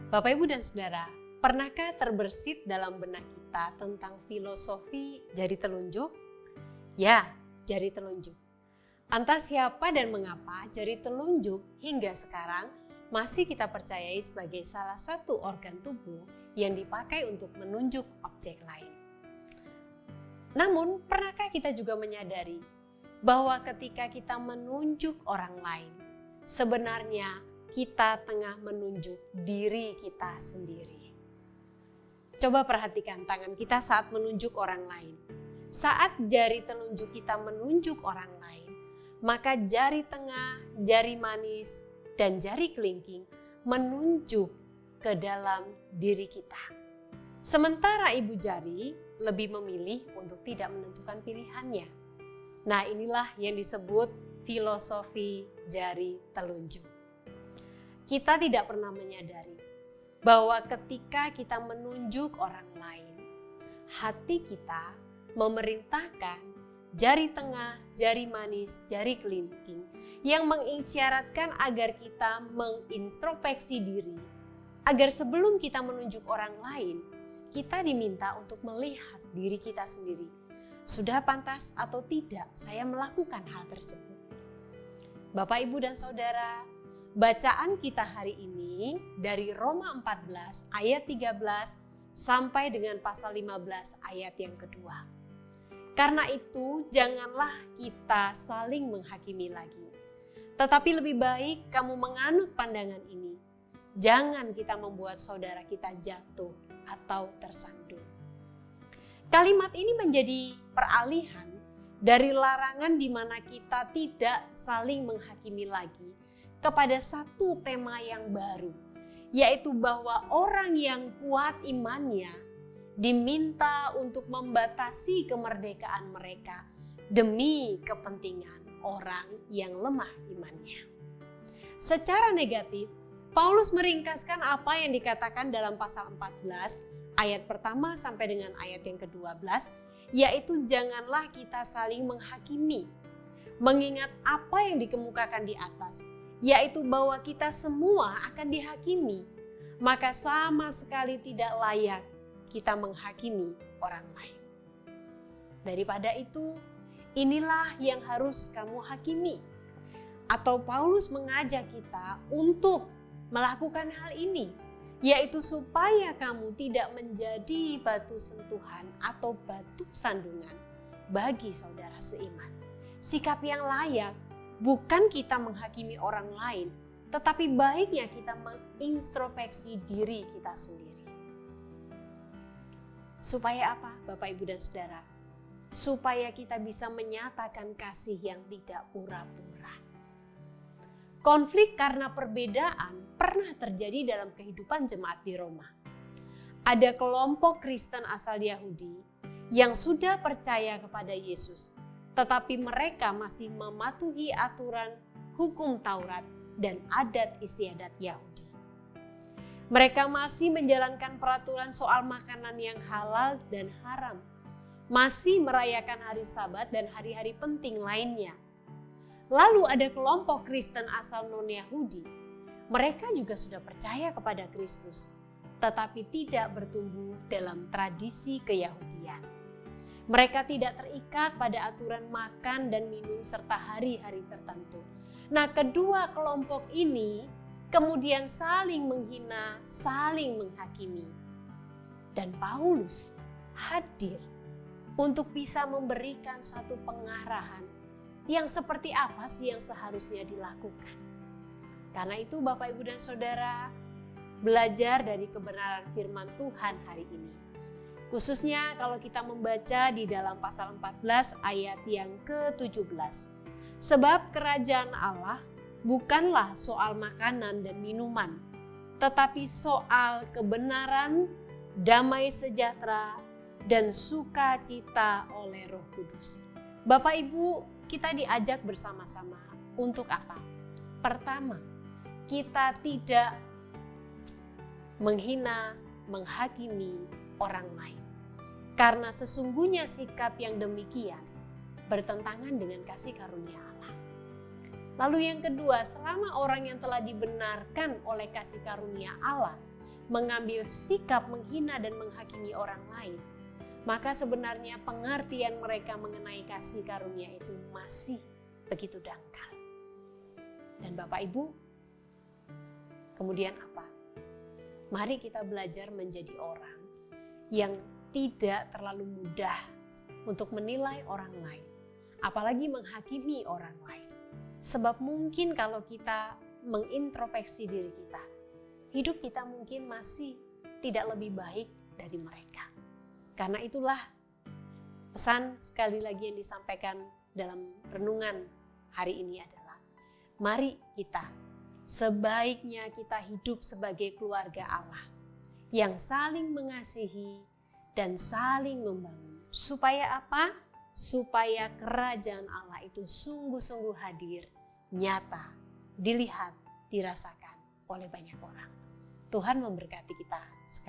Bapak, Ibu, dan Saudara, pernahkah terbersit dalam benak kita tentang filosofi jari telunjuk? Ya, jari telunjuk. Entah siapa dan mengapa jari telunjuk hingga sekarang masih kita percayai sebagai salah satu organ tubuh yang dipakai untuk menunjuk objek lain. Namun, pernahkah kita juga menyadari bahwa ketika kita menunjuk orang lain, sebenarnya kita tengah menunjuk diri kita sendiri. Coba perhatikan tangan kita saat menunjuk orang lain. Saat jari telunjuk kita menunjuk orang lain, maka jari tengah, jari manis, dan jari kelingking menunjuk ke dalam diri kita. Sementara ibu jari lebih memilih untuk tidak menentukan pilihannya. Nah, inilah yang disebut filosofi jari telunjuk. Kita tidak pernah menyadari bahwa ketika kita menunjuk orang lain, hati kita memerintahkan jari tengah, jari manis, jari kelingking yang mengisyaratkan agar kita mengintrospeksi diri, agar sebelum kita menunjuk orang lain, kita diminta untuk melihat diri kita sendiri. Sudah pantas atau tidak saya melakukan hal tersebut? Bapak, Ibu, dan Saudara, bacaan kita hari ini dari Roma 14 ayat 13 sampai dengan pasal 15 ayat yang kedua. Karena itu janganlah kita saling menghakimi lagi. Tetapi lebih baik kamu menganut pandangan ini. Jangan kita membuat saudara kita jatuh atau tersandung. Kalimat ini menjadi peralihan dari larangan di mana kita tidak saling menghakimi lagi kepada satu tema yang baru, yaitu bahwa orang yang kuat imannya diminta untuk membatasi kemerdekaan mereka demi kepentingan orang yang lemah imannya. Secara negatif, Paulus meringkaskan apa yang dikatakan dalam pasal 14 ayat pertama sampai dengan ayat yang ke-12, yaitu janganlah kita saling menghakimi. Mengingat apa yang dikemukakan di atas, yaitu bahwa kita semua akan dihakimi, maka sama sekali tidak layak kita menghakimi orang lain. Daripada itu, inilah yang harus kamu hakimi. Atau Paulus mengajak kita untuk melakukan hal ini, yaitu supaya kamu tidak menjadi batu sentuhan atau batu sandungan bagi saudara seiman. Sikap yang layak bukan kita menghakimi orang lain, tetapi baiknya kita mengintrospeksi diri kita sendiri. Supaya apa, Bapak, Ibu, dan Saudara? Supaya kita bisa menyatakan kasih yang tidak pura-pura. Konflik karena perbedaan pernah terjadi dalam kehidupan jemaat di Roma. Ada kelompok Kristen asal Yahudi yang sudah percaya kepada Yesus, tetapi mereka masih mematuhi aturan hukum Taurat dan adat istiadat Yahudi. Mereka masih menjalankan peraturan soal makanan yang halal dan haram, masih merayakan hari Sabat dan hari-hari penting lainnya. Lalu ada kelompok Kristen asal non-Yahudi. Mereka juga sudah percaya kepada Kristus, tetapi tidak bertumbuh dalam tradisi keyahudian. Mereka tidak terikat pada aturan makan dan minum serta hari-hari tertentu. Nah, kedua kelompok ini kemudian saling menghina, saling menghakimi. Dan Paulus hadir untuk bisa memberikan satu pengarahan yang seperti apa sih yang seharusnya dilakukan. Karena itu Bapak, Ibu, dan Saudara, belajar dari kebenaran firman Tuhan hari ini. Khususnya kalau kita membaca di dalam pasal 14 ayat yang ke-17. Sebab kerajaan Allah bukanlah soal makanan dan minuman, tetapi soal kebenaran, damai sejahtera, dan sukacita oleh Roh Kudus. Bapak, Ibu, kita diajak bersama-sama untuk apa? Pertama, kita tidak menghina, menghakimi orang lain. Karena sesungguhnya sikap yang demikian bertentangan dengan kasih karunia Allah. Lalu yang kedua, selama orang yang telah dibenarkan oleh kasih karunia Allah mengambil sikap menghina dan menghakimi orang lain, maka sebenarnya pengertian mereka mengenai kasih karunia itu masih begitu dangkal. Dan Bapak Ibu, kemudian apa? Mari kita belajar menjadi orang yang tidak terlalu mudah untuk menilai orang lain, apalagi menghakimi orang lain. Sebab mungkin kalau kita mengintrospeksi diri kita, hidup kita mungkin masih tidak lebih baik dari mereka. Karena itulah pesan sekali lagi yang disampaikan dalam renungan hari ini adalah, mari kita sebaiknya kita hidup sebagai keluarga Allah yang saling mengasihi dan saling membangun. Supaya apa? Supaya kerajaan Allah itu sungguh-sungguh hadir, nyata, dilihat, dirasakan oleh banyak orang. Tuhan memberkati kita sekalian.